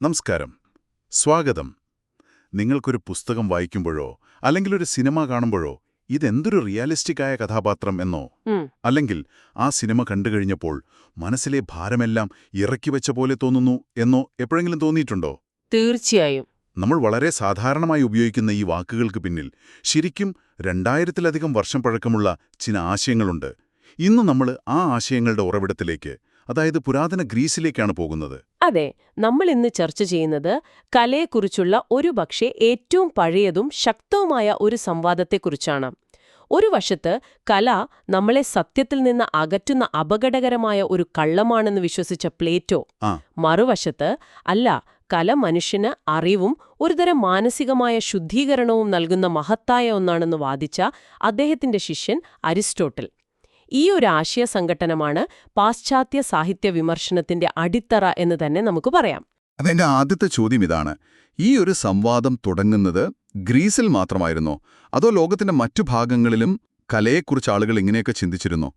നമസ്കാരം. സ്വാഗതം. നിങ്ങൾക്കൊരു പുസ്തകം വായിക്കുമ്പോഴോ അല്ലെങ്കിൽ ഒരു സിനിമ കാണുമ്പോഴോ ഇതെന്തൊരു റിയാലിസ്റ്റിക്കായ കഥാപാത്രം എന്നോ അല്ലെങ്കിൽ ആ സിനിമ കണ്ടുകഴിഞ്ഞപ്പോൾ മനസ്സിലെ ഭാരമെല്ലാം ഇറക്കിവെച്ച പോലെ തോന്നുന്നു എന്നോ എപ്പോഴെങ്കിലും തോന്നിയിട്ടുണ്ടോ? തീർച്ചയായും. നമ്മൾ വളരെ സാധാരണമായി ഉപയോഗിക്കുന്ന ഈ വാക്കുകൾക്ക് പിന്നിൽ ശരിക്കും 2000-ലധികം വർഷം പഴക്കമുള്ള ചില ആശയങ്ങളുണ്ട്. ഇന്ന് നമ്മൾ ആ ആശയങ്ങളുടെ ഉറവിടത്തിലേക്ക്, അതായത് പുരാതന ഗ്രീസിലേക്കാണ് പോകുന്നത്. അതെ, നമ്മൾ ഇന്ന് ചർച്ച ചെയ്യുന്നത് കലയെക്കുറിച്ചുള്ള ഒരുപക്ഷെ ഏറ്റവും പഴയതും ശക്തവുമായ ഒരു സംവാദത്തെക്കുറിച്ചാണ്. ഒരു വശത്ത് കല നമ്മളെ സത്യത്തിൽ നിന്ന് അകറ്റുന്ന അപകടകരമായ ഒരു കള്ളമാണെന്ന് വിശ്വസിച്ച പ്ലേറ്റോ, മറുവശത്ത് അല്ല, കല മനുഷ്യന് അറിവും ഒരുതരം മാനസികമായ ശുദ്ധീകരണവും നൽകുന്ന മഹത്തായ ഒന്നാണെന്ന് വാദിച്ച അദ്ദേഹത്തിന്റെ ശിഷ്യൻ അരിസ്റ്റോട്ടിൽ. ഈ ഒരു ആശയ സംഘട്ടനമാണ് പാശ്ചാത്യ സാഹിത്യ വിമർശനത്തിന്റെ അടിത്തറ എന്ന് തന്നെ നമുക്ക് പറയാം. അതെന്റെ ആദ്യത്തെ ചോദ്യം ഇതാണ്. ഈ ഒരു സംവാദം തുടങ്ങുന്നത് ഗ്രീസിൽ മാത്രമായിരുന്നോ, അതോ ലോകത്തിന്റെ മറ്റു ഭാഗങ്ങളിലും കലയെക്കുറിച്ച് ആളുകൾ ഇങ്ങനെയൊക്കെ ചിന്തിച്ചിരുന്നോ?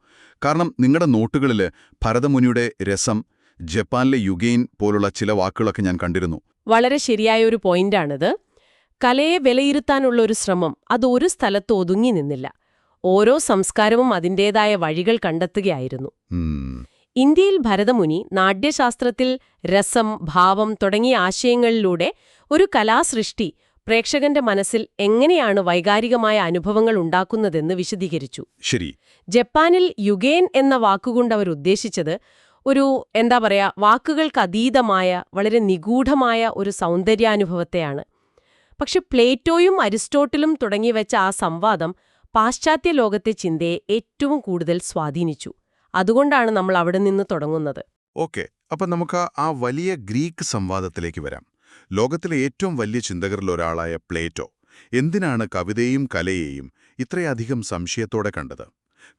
കാരണം നിങ്ങളുടെ നോട്ടുകളിൽ ഭരതമുനിയുടെ രസം, ജപ്പാനിലെ യുഗെയിൻ പോലുള്ള ചില വാക്കുകളൊക്കെ ഞാൻ കണ്ടിരുന്നു. വളരെ ശരിയായ ഒരു പോയിന്റാണിത്. കലയെ വിലയിരുത്താനുള്ള ഒരു ശ്രമം അത് ഒരു സ്ഥലത്ത് ഒതുങ്ങി നിന്നില്ല. ഓരോ സംസ്കാരവും അതിൻ്റേതായ വഴികൾ കണ്ടെത്തുകയായിരുന്നു. ഇന്ത്യയിൽ ഭരതമുനി നാട്യശാസ്ത്രത്തിൽ രസം, ഭാവം തുടങ്ങിയ ആശയങ്ങളിലൂടെ ഒരു കലാസൃഷ്ടി പ്രേക്ഷകന്റെ മനസ്സിൽ എങ്ങനെയാണ് വൈകാരികമായ അനുഭവങ്ങൾ ഉണ്ടാക്കുന്നതെന്ന് വിശദീകരിച്ചു. ശരി. ജപ്പാനിൽ യുഗേൻ എന്ന വാക്കുകൊണ്ട് അവർ ഉദ്ദേശിച്ചത് ഒരു വാക്കുകൾക്കതീതമായ വളരെ നിഗൂഢമായ ഒരു സൗന്ദര്യാനുഭവത്തെയാണ്. പക്ഷെ പ്ലേറ്റോയും അരിസ്റ്റോട്ടിലും തുടങ്ങിവെച്ച ആ സംവാദം പാശ്ചാത്യ ലോകത്തെ ചിന്തയെ ഏറ്റവും കൂടുതൽ സ്വാധീനിച്ചു. അതുകൊണ്ടാണ് നമ്മൾ അവിടെ നിന്ന് തുടങ്ങുന്നത്. ഓക്കെ, അപ്പം നമുക്ക് ആ വലിയ ഗ്രീക്ക് സംവാദത്തിലേക്ക് വരാം. ലോകത്തിലെ ഏറ്റവും വലിയ ചിന്തകരിലൊരാളായ പ്ലേറ്റോ എന്തിനാണ് കവിതയും കലയെയും ഇത്രയധികം സംശയത്തോടെ കണ്ടത്?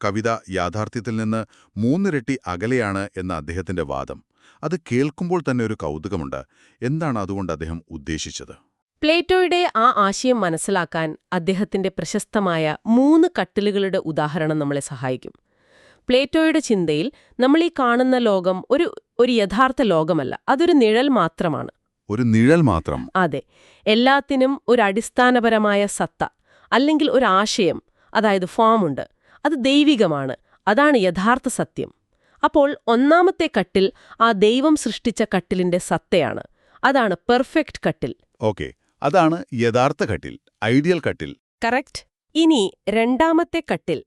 കവിത യാഥാർത്ഥ്യത്തിൽ നിന്ന് 3 ഇരട്ടി അകലെയാണ് എന്ന അദ്ദേഹത്തിന്റെ വാദം. അത് കേൾക്കുമ്പോൾ തന്നെ ഒരു കൗതുകമുണ്ട്. എന്താണ് അതുകൊണ്ട് അദ്ദേഹം ഉദ്ദേശിച്ചത്? പ്ലേറ്റോയുടെ ആ ആശയം മനസ്സിലാക്കാൻ അദ്ദേഹത്തിന്റെ പ്രശസ്തമായ 3 കട്ടിലുകളുടെ ഉദാഹരണം നമ്മളെ സഹായിക്കും. പ്ലേറ്റോയുടെ ചിന്തയിൽ നമ്മൾ ഈ കാണുന്ന ലോകം ഒരു യഥാർത്ഥ ലോകമല്ല, അതൊരു നിഴൽ മാത്രമാണ്. ഒരു നിഴൽ മാത്രം? അതെ. എല്ലാത്തിനും ഒരു അടിസ്ഥാനപരമായ സത്ത അല്ലെങ്കിൽ ഒരു ആശയം, അതായത് ഫോമുണ്ട്. അത് ദൈവികമാണ്. അതാണ് യഥാർത്ഥ സത്യം. അപ്പോൾ ഒന്നാമത്തെ കട്ടിൽ ആ ദൈവം സൃഷ്ടിച്ച കട്ടിലിന്റെ സത്തയാണ്. അതാണ് പെർഫെക്റ്റ് കട്ടിൽ. ഓക്കെ, അതാണ് യഥാർത്ഥ കട്ടിൽ, ഐഡിയൽ കട്ടിൽ. കറക്റ്റ്. ഇനി രണ്ടാമത്തെ കട്ടിൽ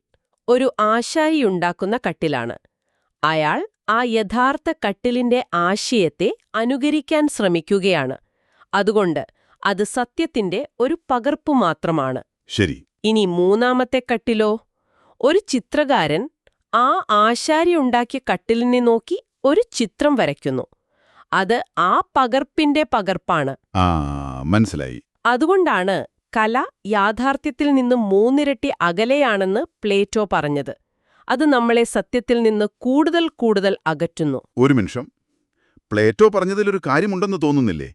ഒരു ആശാരിയുണ്ടാക്കുന്ന കട്ടിലാണ്. അയാൾ ആ യഥാർത്ഥ കട്ടിലിന്റെ ആശയത്തെ അനുകരിക്കാൻ ശ്രമിക്കുകയാണ്. അതുകൊണ്ട് അത് സത്യത്തിന്റെ ഒരു പകർപ്പു മാത്രമാണ്. ശരി. ഇനി മൂന്നാമത്തെ കട്ടിലോ, ഒരു ചിത്രകാരൻ ആ ആശാരി ഉണ്ടാക്കിയ കട്ടിലിനെ നോക്കി ഒരു ചിത്രം വരയ്ക്കുന്നു. അത് ആ പകർപ്പിന്റെ പകർപ്പാണ്. മനസ്സിലായി. അതുകൊണ്ടാണ് കല യാഥാർത്ഥ്യത്തിൽ നിന്ന് 3 ഇരട്ടി അകലെയാണെന്ന് പ്ലേറ്റോ പറഞ്ഞത്. അത് നമ്മളെ സത്യത്തിൽ നിന്ന് കൂടുതൽ കൂടുതൽ അകറ്റുന്നു. ഒരു നിമിഷം, പ്ലേറ്റോ പറഞ്ഞതിലൊരു കാര്യമുണ്ടെന്ന് തോന്നുന്നില്ലേ?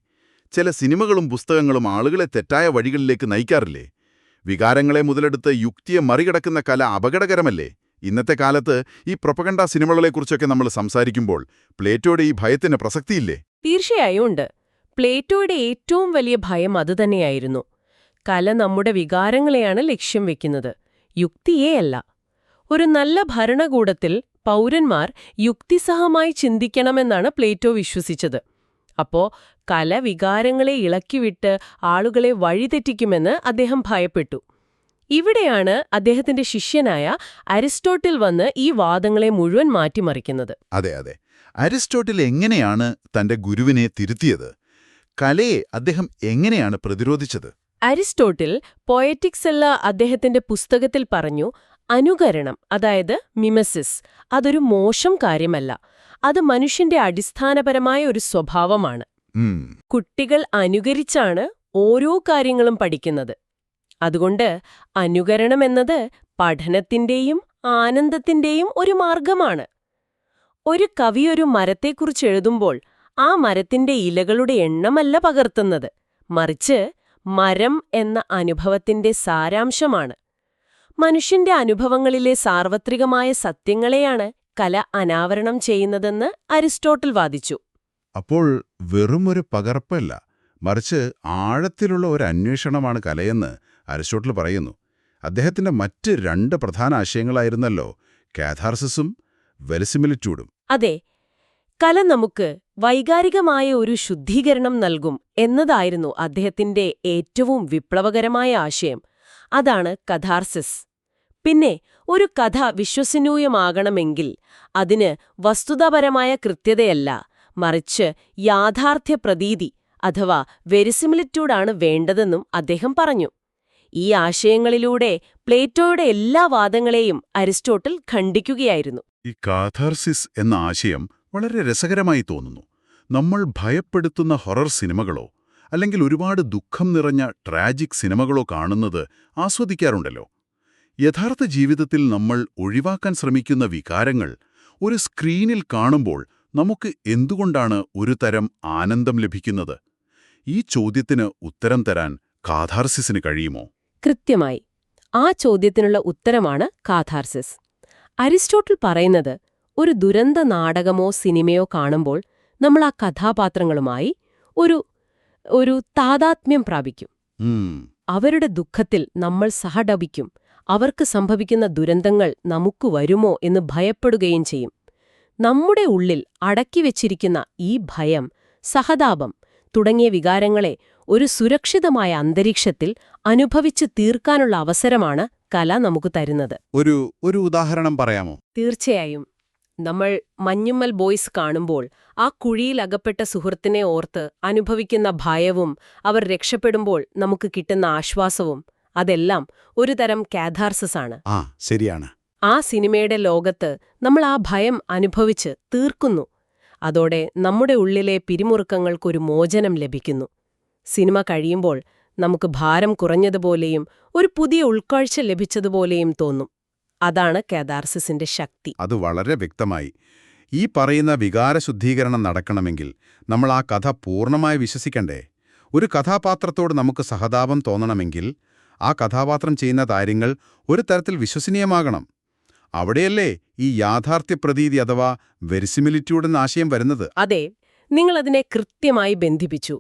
ചില സിനിമകളും പുസ്തകങ്ങളും ആളുകളെ തെറ്റായ വഴികളിലേക്ക് നയിക്കാറില്ലേ? വികാരങ്ങളെ മുതലെടുത്ത് യുക്തിയെ മറികടക്കുന്ന കല അപകടകരമല്ലേ? ഇന്നത്തെ കാലത്ത് ഈ പ്രൊപ്പഗണ്ട സിനിമകളെക്കുറിച്ചൊക്കെ നമ്മൾ സംസാരിക്കുമ്പോൾ പ്ലേറ്റോയുടെ ഈ ഭയത്തിന് പ്രസക്തിയില്ലേ? തീർച്ചയായും ഉണ്ട്. പ്ലേറ്റോയുടെ ഏറ്റവും വലിയ ഭയം അതുതന്നെയായിരുന്നു. കല നമ്മുടെ വികാരങ്ങളെയാണ് ലക്ഷ്യം വെക്കുന്നത്, യുക്തിയെയല്ല. ഒരു നല്ല ഭരണകൂടത്തിൽ പൗരന്മാർ യുക്തിസഹമായി ചിന്തിക്കണമെന്നാണ് പ്ലേറ്റോ വിശ്വസിച്ചത്. അപ്പോ കല വികാരങ്ങളെ ഇളക്കിവിട്ട് ആളുകളെ വഴിതെറ്റിക്കുമെന്ന് അദ്ദേഹം ഭയപ്പെട്ടു. ഇവിടെയാണ് അദ്ദേഹത്തിന്റെ ശിഷ്യനായ അരിസ്റ്റോട്ടിൽ വന്ന് ഈ വാദങ്ങളെ മുഴുവൻ മാറ്റിമറിക്കുന്നത്. അതെ അതെ, അരിസ്റ്റോട്ടിൽ എങ്ങനെയാണ് തന്റെ ഗുരുവിനെ തിരുത്തിയത്? കലയെ അദ്ദേഹം എങ്ങനെയാണ് പ്രതിരോധിച്ചത്? അരിസ്റ്റോട്ടിൽ പോയറ്റിക്സ് എന്ന അദ്ദേഹത്തിന്റെ പുസ്തകത്തിൽ പറഞ്ഞു, അനുകരണം, അതായത് മിമസിസ്, അതൊരു മോശം കാര്യമല്ല. അത് മനുഷ്യന്റെ അടിസ്ഥാനപരമായ ഒരു സ്വഭാവമാണ്. കുട്ടികൾ അനുകരിച്ചാണ് ഓരോ കാര്യങ്ങളും പഠിക്കുന്നത്. അതുകൊണ്ട് അനുകരണം എന്നത് പഠനത്തിന്റെയും ആനന്ദത്തിന്റെയും ഒരു മാർഗമാണ്. ഒരു കവി ഒരു മരത്തെക്കുറിച്ച് എഴുതുമ്പോൾ ആ മരത്തിന്റെ ഇലകളുടെ എണ്ണമല്ല പകർത്തുന്നത്, മറിച്ച് മരം എന്ന അനുഭവത്തിന്റെ സാരാംശമാണ്. മനുഷ്യന്റെ അനുഭവങ്ങളിലെ സാർവത്രികമായ സത്യങ്ങളെയാണ് കല അനാവരണം ചെയ്യുന്നതെന്ന് അരിസ്റ്റോട്ടിൽ വാദിച്ചു. അപ്പോൾ വെറുമൊരു പകർപ്പല്ല, മറിച്ച് ആഴത്തിലുള്ള ഒരു അന്വേഷണമാണ് കലയെന്ന് അരിസ്റ്റോട്ടിൽ പറയുന്നു. അദ്ദേഹത്തിന്റെ മറ്റ് 2 പ്രധാന ആശയങ്ങളായിരുന്നല്ലോ കാഥാർസിസും വെരിസിമിലിറ്റ്യൂഡും. അതെ, കല നമുക്ക് വൈകാരികമായ ഒരു ശുദ്ധീകരണം നൽകും എന്നതായിരുന്നു അദ്ദേഹത്തിന്റെ ഏറ്റവും വിപ്ലവകരമായ ആശയം. അതാണ് കഥാർസിസ്. പിന്നെ ഒരു കഥ വിശ്വസനീയമാകണമെങ്കിൽ അതിന് വസ്തുതാപരമായ കൃത്യതയല്ല, മറിച്ച് യാഥാർത്ഥ്യ പ്രതീതി അഥവാ വെരിസിമിലിറ്റ്യൂഡാണ് വേണ്ടതെന്നും അദ്ദേഹം പറഞ്ഞു. ഈ ആശയങ്ങളിലൂടെ പ്ലേറ്റോയുടെ എല്ലാ വാദങ്ങളെയും അരിസ്റ്റോട്ടിൽ ഖണ്ഡിക്കുകയായിരുന്നു. ഈ കാഥാർസിസ് എന്ന ആശയം വളരെ രസകരമായി തോന്നുന്നു. നമ്മൾ ഭയപ്പെടുത്തുന്ന ഹൊറർ സിനിമകളോ അല്ലെങ്കിൽ ഒരുപാട് ദുഃഖം നിറഞ്ഞ ട്രാജിക് സിനിമകളോ കാണുന്നത് ആസ്വദിക്കാറുണ്ടല്ലോ. യഥാർത്ഥ ജീവിതത്തിൽ നമ്മൾ ഒഴിവാക്കാൻ ശ്രമിക്കുന്ന വികാരങ്ങൾ ഒരു സ്ക്രീനിൽ കാണുമ്പോൾ നമുക്ക് എന്തുകൊണ്ടാണ് ഒരു തരം ആനന്ദം ലഭിക്കുന്നത്? ഈ ചോദ്യത്തിന് ഉത്തരം തരാൻ കാഥാർസിസിന് കഴിയുമോ? കൃത്യമായി. ആ ചോദ്യത്തിനുള്ള ഉത്തരമാണ് കാഥാർസിസ്. അരിസ്റ്റോട്ടിൽ പറയുന്നത്, ഒരു ദുരന്ത നാടകമോ സിനിമയോ കാണുമ്പോൾ നമ്മൾ ആ കഥാപാത്രങ്ങളുമായി ഒരു താദാത്മ്യം പ്രാപിക്കും. അവരുടെ ദുഃഖത്തിൽ നമ്മൾ സഹടപിക്കും. അവർക്ക് സംഭവിക്കുന്ന ദുരന്തങ്ങൾ നമുക്ക് വരുമോ എന്ന് ഭയപ്പെടുകയും ചെയ്യും. നമ്മുടെ ഉള്ളിൽ അടക്കിവെച്ചിരിക്കുന്ന ഈ ഭയം, സഹതാപം തുടങ്ങിയ വികാരങ്ങളെ ഒരു സുരക്ഷിതമായ അന്തരീക്ഷത്തിൽ അനുഭവിച്ച് തീർക്കാനുള്ള അവസരമാണ് കല നമുക്ക് തരുന്നത്. ഒരു ഉദാഹരണം പറയാമോ? തീർച്ചയായും. നമ്മൾ മഞ്ഞുമ്മൽ ബോയ്സ് കാണുമ്പോൾ ആ കുഴിയിൽ അകപ്പെട്ട സുഹൃത്തിനെ ഓർത്ത് അനുഭവിക്കുന്ന ഭയവും അവർ രക്ഷപ്പെടുമ്പോൾ നമുക്ക് കിട്ടുന്ന ആശ്വാസവും അതെല്ലാം ഒരു തരം കാഥാർസിസ് ആണ്. ശരിയാണ്. ആ സിനിമയുടെ ലോകത്ത് നമ്മൾ ആ ഭയം അനുഭവിച്ച് തീർക്കുന്നു. അതോടെ നമ്മുടെ ഉള്ളിലെ പിരിമുറുക്കങ്ങൾക്കൊരു മോചനം ലഭിക്കുന്നു. സിനിമ കഴിയുമ്പോൾ നമുക്ക് ഭാരം കുറഞ്ഞതുപോലെയും ഒരു പുതിയ ഉൾക്കാഴ്ച ലഭിച്ചതുപോലെയും തോന്നും. അതാണ് കാഥാർസിസിന്റെ ശക്തി. അത് വളരെ വ്യക്തമായി. ഈ പറയുന്ന വികാരശുദ്ധീകരണം നടക്കണമെങ്കിൽ നമ്മൾ ആ കഥ പൂർണ്ണമായി വിശ്വസിക്കണ്ടേ? ഒരു കഥാപാത്രത്തോട് നമുക്ക് സഹതാപം തോന്നണമെങ്കിൽ ആ കഥാപാത്രം ചെയ്യുന്ന കാര്യങ്ങൾ ഒരു തരത്തിൽ വിശ്വസനീയമാകണം. അവിടെയല്ലേ ഈ യാഥാർത്ഥ്യപ്രതീതി അഥവാ വെരിസിമിലിറ്റ്യൂഡ് എന്ന ആശയം വരുന്നത്? അതെ, നിങ്ങളതിനെ കൃത്യമായി ബന്ധിപ്പിച്ചു.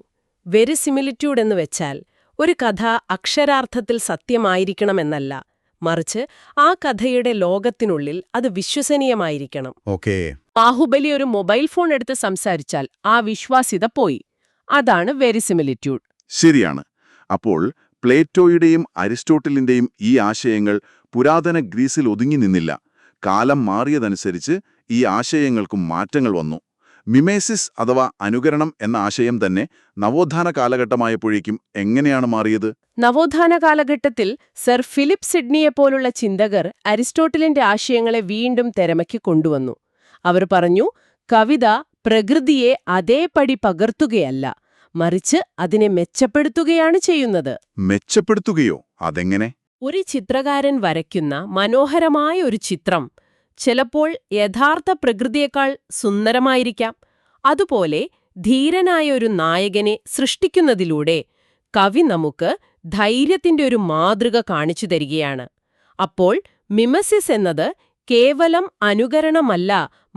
വെരിസിമിലിറ്റ്യൂഡ് എന്ന് വെച്ചാൽ ഒരു കഥ അക്ഷരാർത്ഥത്തിൽ സത്യമായിരിക്കണമെന്നല്ല, മറിച്ച് ആ കഥയുടെ ലോകത്തിനുള്ളിൽ അത് വിശ്വസനീയമായിരിക്കണം. ബാഹുബലി ഒരു മൊബൈൽ ഫോൺ എടുത്ത് സംസാരിച്ചാൽ ആ വിശ്വാസ്യത പോയി. അതാണ് വെരിസിമിലിറ്റ്യൂഡ്. ശരിയാണ്. അപ്പോൾ പ്ലേറ്റോയുടെയും അരിസ്റ്റോട്ടിലിന്റെയും ഈ ആശയങ്ങൾ പുരാതന ഗ്രീസിൽ ഒതുങ്ങി നിന്നില്ല. കാലം മാറിയതനുസരിച്ച് ഈ ആശയങ്ങൾക്കും മാറ്റങ്ങൾ വന്നു. മിമേസിസ് അഥവാ അനുകരണം എന്ന ആശയം തന്നെ നവോത്ഥാന കാലഘട്ടമായപ്പോഴേക്കും എങ്ങനെയാണ് മാറിയത്? നവോത്ഥാന കാലഘട്ടത്തിൽ സർ ഫിലിപ്പ് സിഡ്നിയെപ്പോലുള്ള ചിന്തകർ അരിസ്റ്റോട്ടിലിന്റെ ആശയങ്ങളെ വീണ്ടും തെരമയ്ക്ക് കൊണ്ടുവന്നു. അവർ പറഞ്ഞു, കവിത പ്രകൃതിയെ അതേപടി പകർത്തുകയല്ല, മറിച്ച് അതിനെ മെച്ചപ്പെടുത്തുകയാണ് ചെയ്യുന്നത്. മെച്ചപ്പെടുത്തുകയോ? അതെങ്ങനെ? ഒരു ചിത്രകാരൻ വരയ്ക്കുന്ന മനോഹരമായ ഒരു ചിത്രം ചിലപ്പോൾ യഥാർത്ഥ പ്രകൃതിയേക്കാൾ സുന്ദരമായിരിക്കാം. അതുപോലെ ധീരനായ ഒരു നായകനെ സൃഷ്ടിക്കുന്നതിലൂടെ കവി നമുക്ക് ധൈര്യത്തിന്റെ ഒരു മാതൃക കാണിച്ചു തരികയാണ്. അപ്പോൾ മിമസിസ് എന്നത് കേവലം അനുകരണമല്ല,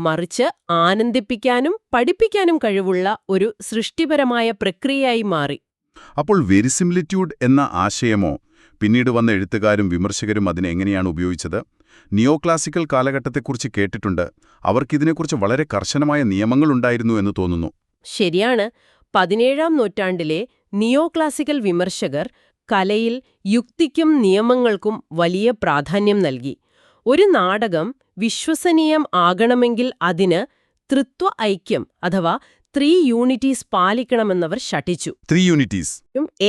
മറിച്ച് ആനന്ദിപ്പിക്കാനും പഠിപ്പിക്കാനും കഴിവുള്ള ഒരു സൃഷ്ടിപരമായ പ്രക്രിയയായി മാറി. അപ്പോൾ വെരിസിമിലിറ്റ്യൂഡ് എന്ന ആശയമോ പിന്നീട് വന്ന എഴുത്തുകാരും വിമർശകരും അതിനെങ്ങനെയാണ് ഉപയോഗിച്ചത്? നിയോ ക്ലാസിക്കൽ കാലഘട്ടത്തെക്കുറിച്ച് കേട്ടിട്ടുണ്ട്. അവർക്കിതിനെക്കുറിച്ച് വളരെ കർശനമായ നിയമങ്ങളുണ്ടായിരുന്നു എന്ന് തോന്നുന്നു. ശരിയാണ്. 17-ാം നൂറ്റാണ്ടിലെ നിയോ ക്ലാസിക്കൽ വിമർശകർ കലയിൽ യുക്തിക്കും നിയമങ്ങൾക്കും വലിയ പ്രാധാന്യം നൽകി. ഒരു നാടകം വിശ്വസനീയം ആകണമെങ്കിൽ അതിന് ത്രിത്വ ഐക്യം അഥവാ 3 യൂണിറ്റീസ് പാലിക്കണമെന്നവർ ശഠിച്ചു. 3 യൂണിറ്റീസ്?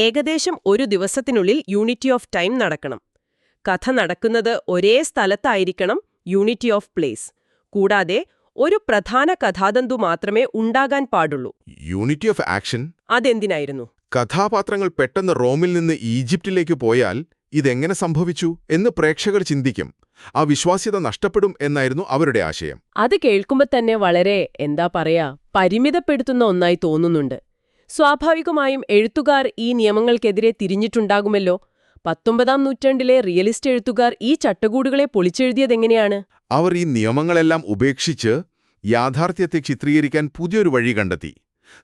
ഏകദേശം ഒരു ദിവസത്തിനുള്ളിൽ യൂണിറ്റി ഓഫ് ടൈം നടക്കണം. കഥ നടക്കുന്നത് ഒരേ സ്ഥലത്തായിരിക്കണം, യൂണിറ്റി ഓഫ് പ്ലേസ്. കൂടാതെ ഒരു പ്രധാന കഥാതന്തു മാത്രമേ ഉണ്ടാകാൻ പാടുള്ളൂ. Unity of action? അതെന്തിനായിരുന്നു? കഥാപാത്രങ്ങൾ പെട്ടെന്ന് റോമിൽ നിന്ന് ഈജിപ്തിലേക്ക് പോയാൽ ഇതെങ്ങനെ സംഭവിച്ചു എന്ന് പ്രേക്ഷകർ ചിന്തിക്കും. ആ വിശ്വാസ്യത നഷ്ടപ്പെടും എന്നായിരുന്നു അവരുടെ ആശയം. അത് കേൾക്കുമ്പോൾ തന്നെ വളരെ പരിമിതപ്പെടുത്തുന്ന ഒന്നായി തോന്നുന്നുണ്ട്. സ്വാഭാവികമായും എഴുത്തുകാർ ഈ നിയമങ്ങൾക്കെതിരെ തിരിഞ്ഞിട്ടുണ്ടാകുമല്ലോ. 19-ാം നൂറ്റാണ്ടിലെ റിയലിസ്റ്റ് എഴുത്തുകാർ ഈ ചട്ടക്കൂടുകളെ പൊളിച്ചെഴുതിയതെങ്ങനെയാണ്? അവർ ഈ നിയമങ്ങളെല്ലാം ഉപേക്ഷിച്ച് യാഥാർത്ഥ്യത്തെ ചിത്രീകരിക്കാൻ പുതിയൊരു വഴി കണ്ടെത്തി.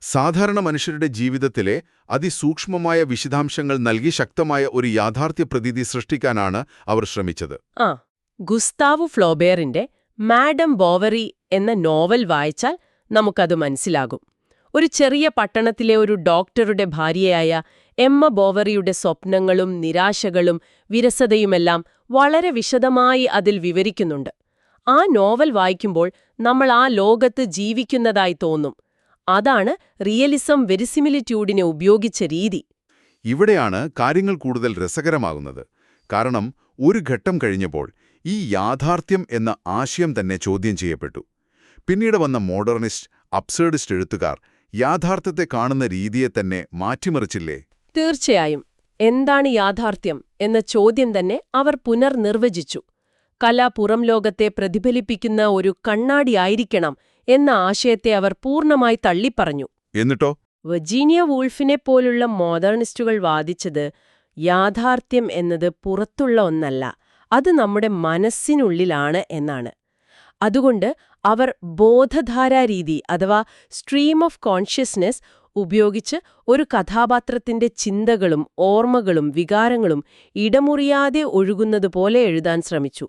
സാധാരണ മനുഷ്യരുടെ ജീവിതത്തിലെ അതിസൂക്ഷ്മമായ വിശദാംശങ്ങൾ നൽകി ശക്തമായ ഒരു യാഥാർത്ഥ്യ പ്രതീതി സൃഷ്ടിക്കാനാണ് അവർ ശ്രമിച്ചത്. ഗുസ്താവ് ഫ്ലോബേറിന്റെ മാഡം ബോവറി എന്ന നോവൽ വായിച്ചാൽ നമുക്കത് മനസ്സിലാകും. ഒരു ചെറിയ പട്ടണത്തിലെ ഒരു ഡോക്ടറുടെ ഭാര്യയായ എമ്മ ബോവറിയുടെ സ്വപ്നങ്ങളും നിരാശകളും വിരസതയുമെല്ലാം വളരെ വിശദമായി അതിൽ വിവരിക്കുന്നുണ്ട്. ആ നോവൽ വായിക്കുമ്പോൾ നമ്മൾ ആ ലോകത്ത് ജീവിക്കുന്നതായി തോന്നും. അതാണ് റിയലിസം വെരിസിമിലിറ്റ്യൂഡിനെ ഉപയോഗിച്ച രീതി. ഇവിടെയാണ് കാര്യങ്ങൾ കൂടുതൽ രസകരമാകുന്നത്. കാരണം ഒരു ഘട്ടം കഴിഞ്ഞപ്പോൾ ഈ യാഥാർത്ഥ്യം എന്ന ആശയം തന്നെ ചോദ്യം ചെയ്യപ്പെട്ടു. പിന്നീട് വന്ന മോഡേണിസ്റ്റ്, അബ്സേർഡിസ്റ്റ് എഴുത്തുകാർ യാഥാർത്ഥ്യത്തെ കാണുന്ന രീതിയെ തന്നെ മാറ്റിമറിച്ചില്ലേ? തീർച്ചയായും. എന്താണ് യാഥാർത്ഥ്യം എന്ന ചോദ്യം തന്നെ അവർ പുനർനിർവചിച്ചു. കല പുറം ലോകത്തെ പ്രതിഫലിപ്പിക്കുന്ന ഒരു കണ്ണാടിയായിരിക്കണം എന്ന ആശയത്തെ അവർ പൂർണ്ണമായി തള്ളിപ്പറഞ്ഞു. എന്നിട്ടോ? വെർജീനിയ വൂൾഫിനെപ്പോലുള്ള മോഡേണിസ്റ്റുകൾ വാദിച്ചത് യാഥാർത്ഥ്യം എന്നത് പുറത്തുള്ള ഒന്നല്ല, അത് നമ്മുടെ മനസ്സിനുള്ളിലാണ് എന്നാണ്. അതുകൊണ്ട് അവർ ബോധധാരാരീതി അഥവാ സ്ട്രീം ഓഫ് കോൺഷ്യസ്നെസ് ഉപയോഗിച്ച് ഒരു കഥാപാത്രത്തിന്റെ ചിന്തകളും ഓർമ്മകളും വികാരങ്ങളും ഇടമുറിയാതെ ഒഴുകുന്നതുപോലെ എഴുതാൻ ശ്രമിച്ചു.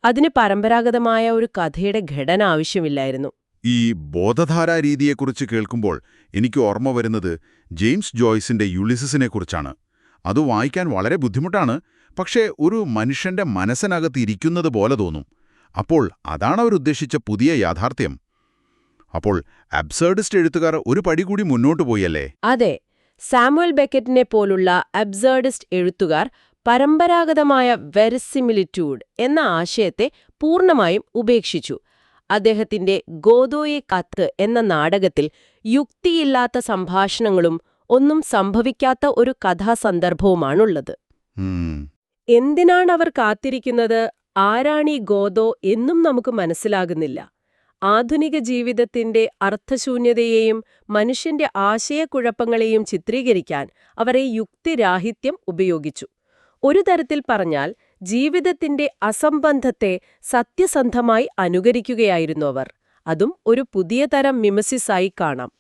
അതിന് പരമ്പരാഗതമായ ഒരു കഥയുടെ ഘടന ആവശ്യമില്ലായിരുന്നു. ഈ ബോധധാരാ രീതിയെക്കുറിച്ച് കേൾക്കുമ്പോൾ എനിക്ക് ഓർമ്മ വരുന്നത് ജെയിംസ് ജോയ്സിന്റെ യുളിസിസിനെക്കുറിച്ചാണ്. അത് വായിക്കാൻ വളരെ ബുദ്ധിമുട്ടാണ്, പക്ഷേ ഒരു മനുഷ്യന്റെ മനസ്സിനകത്ത് ഇരിക്കുന്നത് പോലെ തോന്നും. അപ്പോൾ അതാണ് അവരുദ്ദേശിച്ച പുതിയ യാഥാർത്ഥ്യം. അപ്പോൾ അബ്സേർഡിസ്റ്റ് എഴുത്തുകാർ ഒരു പടി കൂടി മുന്നോട്ടു പോയല്ലേ? അതെ. സാമുവൽ ബെക്കറ്റിനെ പോലുള്ള അബ്സേർഡിസ്റ്റ് എഴുത്തുകാർ പരമ്പരാഗതമായ വെരിസിമിലിറ്റ്യൂഡ് എന്ന ആശയത്തെ പൂർണ്ണമായും ഉപേക്ഷിച്ചു. അദ്ദേഹത്തിന്റെ ഗോദോയെ കത്ത് എന്ന നാടകത്തിൽ യുക്തിയില്ലാത്ത സംഭാഷണങ്ങളും ഒന്നും സംഭവിക്കാത്ത ഒരു കഥാസന്ദർഭവുമാണുള്ളത്. എന്തിനാണവർ കാത്തിരിക്കുന്നത്, ആരാണീ ഗോദോ എന്നും നമുക്ക് മനസ്സിലാകുന്നില്ല. ആധുനിക ജീവിതത്തിന്റെ അർത്ഥശൂന്യതയെയും മനുഷ്യന്റെ ആശയക്കുഴപ്പങ്ങളെയും ചിത്രീകരിക്കാൻ അവർ ഈ യുക്തിരാഹിത്യം ഉപയോഗിച്ചു. ഒരു തരത്തിൽ പറഞ്ഞാൽ ജീവിതത്തിന്റെ അസംബന്ധത്തെ സത്യസന്ധമായി അനുകരിക്കുകയായിരുന്നു അവർ. അതും ഒരു പുതിയ തരം മിമസിസായി കാണാം.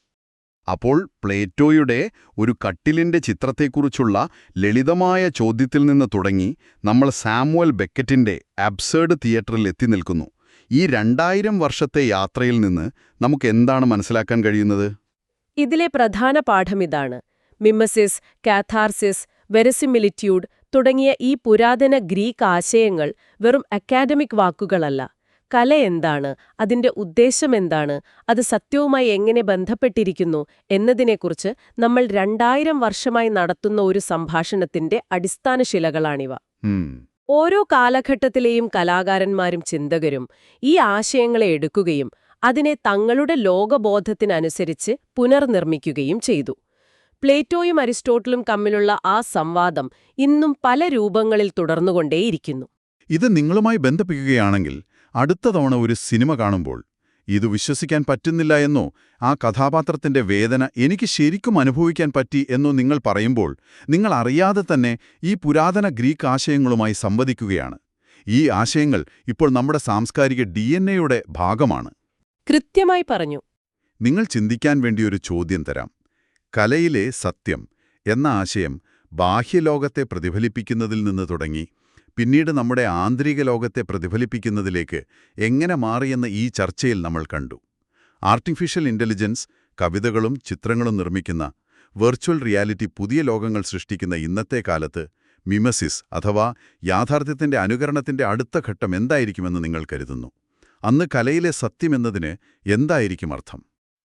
അപ്പോൾ പ്ലേറ്റോയുടെ ഒരു കട്ടിലിന്റെ ചിത്രത്തെക്കുറിച്ചുള്ള ലളിതമായ ചോദ്യത്തിൽ നിന്ന് തുടങ്ങി നമ്മൾ സാമുവൽ ബെക്കറ്റിന്റെ അബ്സേർഡ് തിയേറ്ററിൽ എത്തി നിൽക്കുന്നു. ഈ 2000 വർഷത്തെ യാത്രയിൽ നിന്ന് നമുക്ക് എന്താണ് മനസ്സിലാക്കാൻ കഴിയുന്നത്? ഇതിലെ പ്രധാന പാഠമിതാണ്. മിമസിസ്, കാഥാർസിസ്, വെരിസിമിലിറ്റ്യൂഡ് തുടങ്ങിയ ഈ പുരാതന ഗ്രീക്ക് ആശയങ്ങൾ വെറും അക്കാഡമിക് വാക്കുകളല്ല. കല എന്താണ്, അതിന്റെ ഉദ്ദേശമെന്താണ്, അത് സത്യവുമായി എങ്ങനെ ബന്ധപ്പെട്ടിരിക്കുന്നു എന്നതിനെക്കുറിച്ച് നമ്മൾ 2000 വർഷമായി നടത്തുന്ന ഒരു സംഭാഷണത്തിന്റെ അടിസ്ഥാനശിലകളാണിവ. ഓരോ കാലഘട്ടത്തിലെയും കലാകാരന്മാരും ചിന്തകരും ഈ ആശയങ്ങളെ എടുക്കുകയും അതിനെ തങ്ങളുടെ ലോകബോധത്തിനനുസരിച്ച് പുനർനിർമ്മിക്കുകയും ചെയ്തു. പ്ലേറ്റോയും അരിസ്റ്റോട്ടിലും തമ്മിലുള്ള ആ സംവാദം ഇന്നും പല രൂപങ്ങളിൽ തുടർന്നുകൊണ്ടേയിരിക്കുന്നു. ഇത് നിങ്ങളുമായി ബന്ധിപ്പിക്കുകയാണെങ്കിൽ അടുത്ത തവണ ഒരു സിനിമ കാണുമ്പോൾ ഇത് വിശ്വസിക്കാൻ പറ്റുന്നില്ല എന്നോ ആ കഥാപാത്രത്തിന്റെ വേദന എനിക്ക് ശരിക്കും അനുഭവിക്കാൻ പറ്റി എന്നോ നിങ്ങൾ പറയുമ്പോൾ നിങ്ങൾ അറിയാതെ തന്നെ ഈ പുരാതന ഗ്രീക്ക് ആശയങ്ങളുമായി സംവദിക്കുകയാണ്. ഈ ആശയങ്ങൾ ഇപ്പോൾ നമ്മുടെ സാംസ്കാരിക DNA-യുടെ ഭാഗമാണ്. കൃത്യമായി പറഞ്ഞു. നിങ്ങൾ ചിന്തിക്കാൻ വേണ്ടിയൊരു ചോദ്യം തരാം. കലയിലെ സത്യം എന്ന ആശയം ബാഹ്യലോകത്തെ പ്രതിഫലിപ്പിക്കുന്നതിൽ നിന്ന് തുടങ്ങി പിന്നീട് നമ്മുടെ ആന്തരിക ലോകത്തെ പ്രതിഫലിപ്പിക്കുന്നതിലേക്ക് എങ്ങനെ മാറിയെന്ന ഈ ചർച്ചയിൽ നമ്മൾ കണ്ടു. ആർട്ടിഫിഷ്യൽ ഇന്റലിജൻസ് കവിതകളും ചിത്രങ്ങളും നിർമ്മിക്കുന്ന വെർച്വൽ റിയാലിറ്റി പുതിയ ലോകങ്ങൾ സൃഷ്ടിക്കുന്ന ഇന്നത്തെ കാലത്ത് മിമസിസ് അഥവാ യാഥാർത്ഥ്യത്തിന്റെ അനുകരണത്തിന്റെ അടുത്ത ഘട്ടം എന്തായിരിക്കുമെന്ന് നിങ്ങൾ കരുതുന്നു? അന്ന് കലയിലെ സത്യമെന്നതിന് എന്തായിരിക്കും അർത്ഥം?